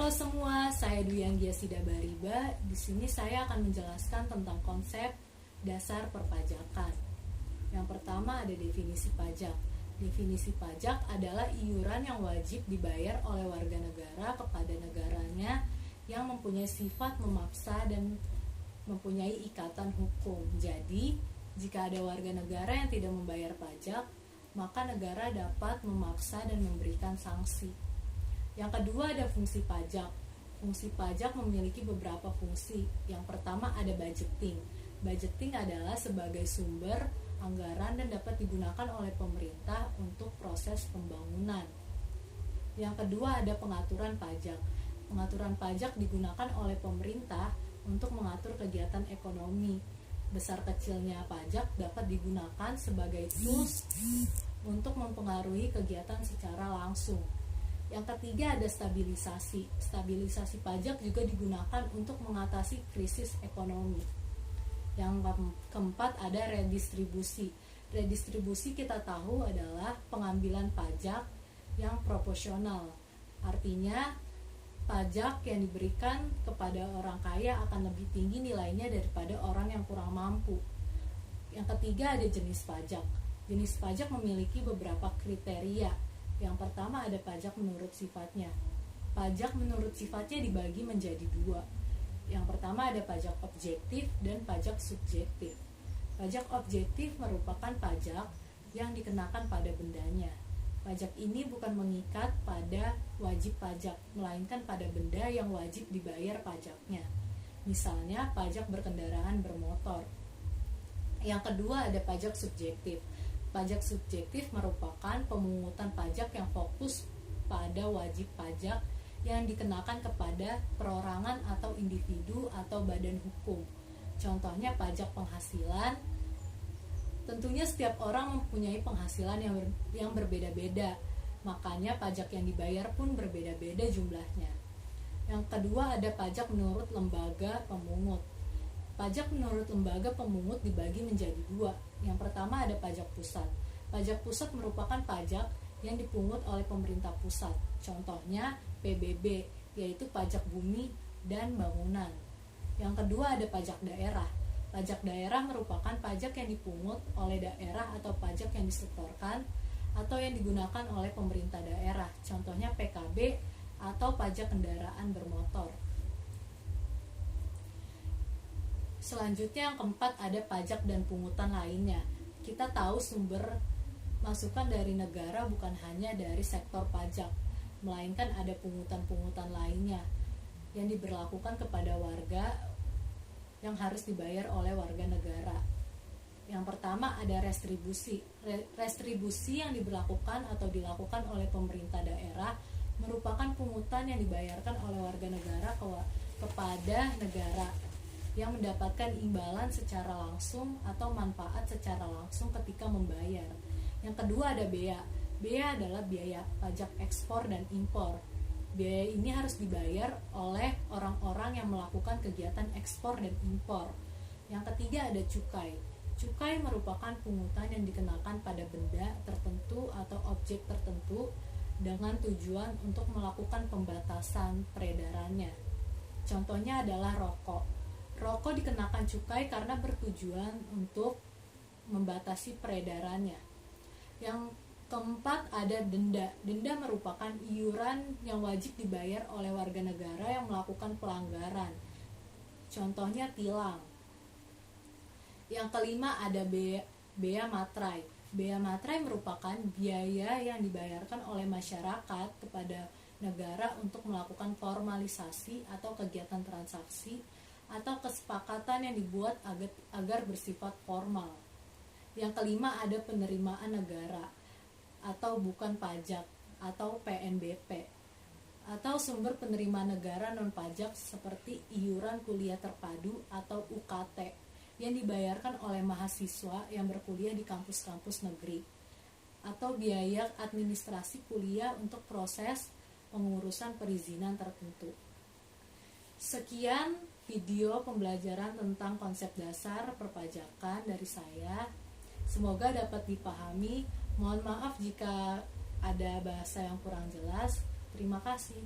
Halo semua, saya Dwi Anggiasida Bariba. Di sini saya akan menjelaskan tentang konsep dasar perpajakan. Yang pertama ada definisi pajak. Definisi pajak adalah iuran yang wajib dibayar oleh warga negara kepada negaranya yang mempunyai sifat memaksa dan mempunyai ikatan hukum. Jadi, jika ada warga negara yang tidak membayar pajak, maka negara dapat memaksa dan memberikan sanksi. Yang kedua ada fungsi pajak. Fungsi pajak memiliki beberapa fungsi. Yang pertama ada budgeting. Budgeting adalah sebagai sumber anggaran dan dapat digunakan oleh pemerintah untuk proses pembangunan. Yang kedua ada pengaturan pajak. Pengaturan pajak digunakan oleh pemerintah untuk mengatur kegiatan ekonomi. Besar kecilnya pajak dapat digunakan sebagai tools untuk mempengaruhi kegiatan secara langsung. Yang ketiga ada stabilisasi. Stabilisasi pajak juga digunakan untuk mengatasi krisis ekonomi. Yang keempat ada redistribusi. Redistribusi kita tahu adalah pengambilan pajak yang proporsional. Artinya pajak yang diberikan kepada orang kaya akan lebih tinggi nilainya daripada orang yang kurang mampu. Yang ketiga ada jenis pajak. Jenis pajak memiliki beberapa kriteria. Yang pertama ada pajak menurut sifatnya. Pajak menurut sifatnya dibagi menjadi dua. Yang pertama ada pajak objektif dan pajak subjektif. Pajak objektif merupakan pajak yang dikenakan pada bendanya. Pajak ini bukan mengikat pada wajib pajak, melainkan pada benda yang wajib dibayar pajaknya. Misalnya pajak berkendaraan bermotor. Yang kedua ada pajak subjektif. Pajak subjektif merupakan pemungutan pajak yang fokus pada wajib pajak yang dikenakan kepada perorangan atau individu atau badan hukum. Contohnya pajak penghasilan. Tentunya setiap orang mempunyai penghasilan yang berbeda-beda, makanya pajak yang dibayar pun berbeda-beda jumlahnya. Yang kedua ada pajak menurut lembaga pemungut. Pajak menurut lembaga pemungut dibagi menjadi dua. Yang pertama ada pajak pusat. Pajak pusat merupakan pajak yang dipungut oleh pemerintah pusat. Contohnya PBB, yaitu pajak bumi dan bangunan. Yang kedua ada pajak daerah. Pajak daerah merupakan pajak yang dipungut oleh daerah atau pajak yang disetorkan atau yang digunakan oleh pemerintah daerah. Contohnya PKB atau pajak kendaraan bermotor. Selanjutnya yang keempat ada pajak dan pungutan lainnya. Kita tahu sumber masukan dari negara bukan hanya dari sektor pajak, melainkan ada pungutan-pungutan lainnya yang diberlakukan kepada warga yang harus dibayar oleh warga negara. Yang pertama ada restribusi. Restribusi yang diberlakukan atau dilakukan oleh pemerintah daerah merupakan pungutan yang dibayarkan oleh warga negara kepada negara yang mendapatkan imbalan secara langsung atau manfaat secara langsung ketika membayar. Yang kedua ada bea. Bea adalah biaya pajak ekspor dan impor. Biaya ini harus dibayar oleh orang-orang yang melakukan kegiatan ekspor dan impor. Yang ketiga ada cukai. Cukai merupakan pungutan yang dikenakan pada benda tertentu atau objek tertentu dengan tujuan untuk melakukan pembatasan peredarannya. Contohnya adalah rokok. Rokok dikenakan cukai karena bertujuan untuk membatasi peredarannya. Yang keempat ada denda. Denda merupakan iuran yang wajib dibayar oleh warga negara yang melakukan pelanggaran. Contohnya tilang. Yang kelima ada bea matrai. Bea matrai merupakan biaya yang dibayarkan oleh masyarakat kepada negara untuk melakukan formalisasi atau kegiatan transaksi atau kesepakatan yang dibuat agar bersifat formal. Yang kelima ada penerimaan negara atau bukan pajak atau PNBP atau sumber penerimaan negara non pajak seperti iuran kuliah terpadu atau UKT yang dibayarkan oleh mahasiswa yang berkuliah di kampus-kampus negeri atau biaya administrasi kuliah untuk proses pengurusan perizinan tertentu. Sekian video pembelajaran tentang konsep dasar perpajakan dari saya. Semoga dapat dipahami. Mohon maaf jika ada bahasa yang kurang jelas. Terima kasih.